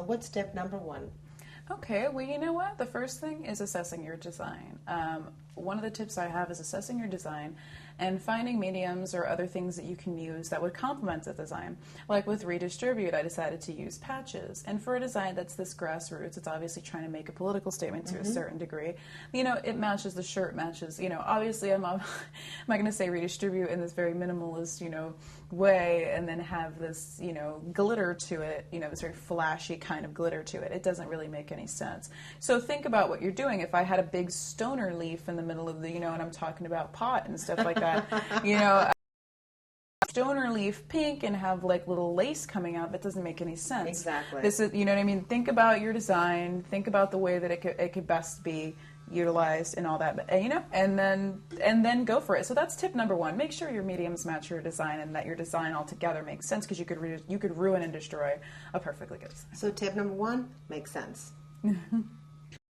What's tip number one? Okay, well, you know what? The first thing is assessing your design. One of the tips I have is assessing your design and finding mediums or other things that you can use that would complement the design. Like with Redistribute, I decided to use patches. And for a design that's this grassroots, it's obviously trying to make a political statement to a certain degree. You know, it matches the shirt, matches, you know, obviously I'm not going to say Redistribute in this very minimalist, you know, way and then have this, you know, glitter to it, you know, this very flashy kind of glitter to it. It doesn't really make any sense. So think about what you're doing. If I had a big stoner leaf in the middle of the, you know, and I'm talking about pot and stuff like that, you know, stoner leaf pink and have like little lace coming out, that doesn't make any sense. Exactly. This is, you know what I mean? Think about your design, think about the way that it could best be utilized and all that, you know, and then go for it. So that's tip number one. Make sure your mediums match your design and that your design altogether makes sense, because you could ruin and destroy a perfectly good design. So tip number one, makes sense.